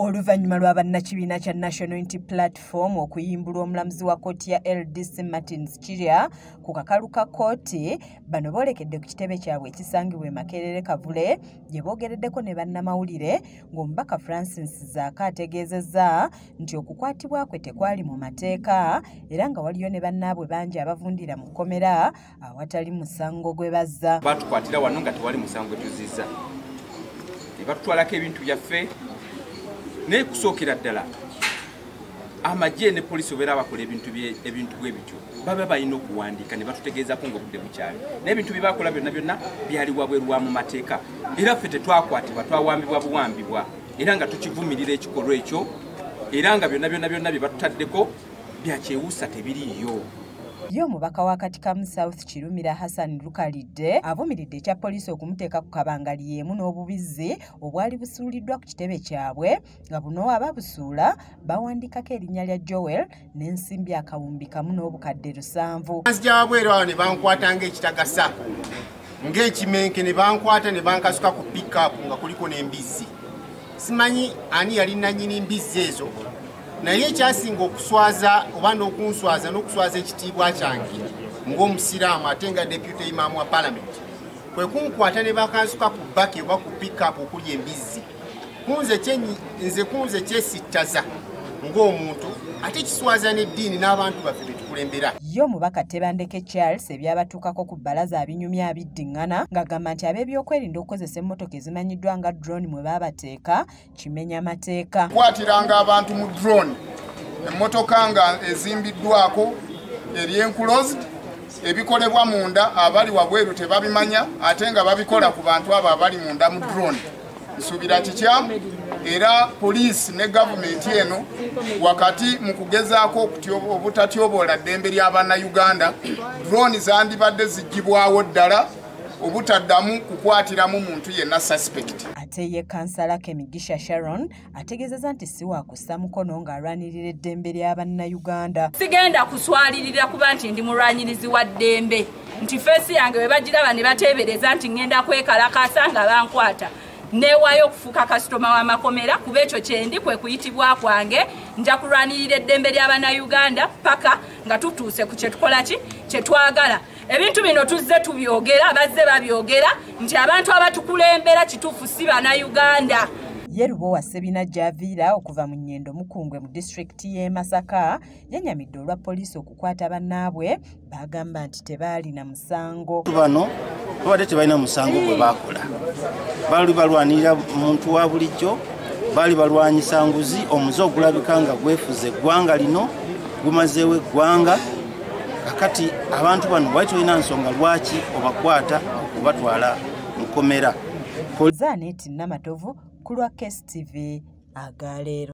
Oluvannyuma lwa bannakibiina kya National Unity Platform okuyimbulwa omulamuzi wa kkooti ya LDC Martins Kirya ku kakalu ka kkooti, bano boolekedde ku kitebe kyabwe ekisangibwa e Makerere Kavule gye boogereddeko ne bannamawulire ng'omubaka Francis Zaaka ategeezezza nti okukwatibwa kwe tekwali mu mateeka era nga waliyo ne bannaabwe bangi abavundira mu kkomera awatali musango gwe bazza. Batukwatira wano nga tewali musango tuzizza, ne batutwalako ebintu byaffe. Ne kusookera ddala amagye ne poliisi obeera bakola ebintu bwe bityo baba balina okuwandiika ne batutegeezako ng'obudde bukyali n'ebintu bye bakola byonna byali wabweru wa mu mateeka era ffe tetwakwatibwa twawambibwa buwambibwa era nga tukivumirira ekikolwa ekyo era nga byonna bye batutaddeko bya kyewuusa tebiriiyo. Ye omubaka wa Katikamu South Kirumira Hassan Lukalidde avumiridde ekya poliisi okumuteeka ku kabangali y'emu n'obubizzi obwali busuuliddwa ku kitebe kyabwe nga buno ababusuula bawandiikako erinnya lya Joel n'ensimbi akawumbi kamu n'obukadde 700. Nzija wabweru awo ne bankwata ng'ekitagasa ng'ekimenke ne bankwata ne bankasuka ku pick-up nga kuliko n'embizzi. Simanyi ani yali nannyini mbizzi ezo, naye ekyasinga okuswaza oba n'okunswaza n'okuswaza ekitiibwa kyange ng'omusiraamu ate nga deputy imam wa parliament kwe kunkwata ne bakansuka ku bbaki oba ku pick-up okuli embizzi. Kunze kyesittaza ng'omuntu ate kiswaza n'eddiini n'abantu baffe be tukulembera. Ye omubaka Tebandeke Charles ebyabatuukako ku bbalaza abinyumya abiddiŋŋana ng'agamba nti ab'ebyokwerinda okukozesa emmotoka ezimanyiddwa nga drone mwe baabateeka kimenya mateeka. Kwatiranga abantu mu drone emmotoka nga ezimbiddwako eri enclosed ebikolebwa munda abali wabweru tebabimanya ate nga babikola ku bantu abo abali munda mu drone. Nsuubira kikyamu era poliisi ne gavumenti eno wakati mu kugezaako obutatyoboola ddembe ly'Abannayuganda, drone zandibadde ziggyibwawo ddala obutaddamu kukwatiramu muntu yenna suspect. Ate ye kansala Kemigisha Sharon ategeezezza nti si wa kussa mukono ng'alwanirira eddembe ly'Abannayuganda. Sigenda kuswalirira kuba nti ndi mulwanyirizi wa ddembe, nti feesi yange bwe bagiraba ne bateebereza nti ngenda kwekalakaasa nga bankwata newayo okufuuka kasitoma w'amakomera kuba ekyo kyendi kwe kuyitibwa kwange. Nja kulwanirira eddembe ly'Abannayuganda paka nga tutuuse ku kyetukola kye twagala. Ebintu bino tuzze tubyogera, bazze babyogera nti abantu abatukulembera kituufu si Bannayuganda. Ye Lubowa Ssebina Javiira okuva mu Nnyendo Mukungwe mu disitulikiti y'e Masaka yannyamidde olwa poliisi okukwata bannaabwe bagamba nti tebaalina musango. Bano tubadde tebalina musango gwe baakola, baali balwanirira muntu wa bulijjo, baali balwanyisa nguzi, omuze ogulabika nga gwefuze eggwanga lino gumazeewo eggwanga. Kakati abantu bano bwali tolina nsonga lwaki obakwata okubatwala mu kkomera. Zaaneti Namatovu ku lwa KSTV Agaleero.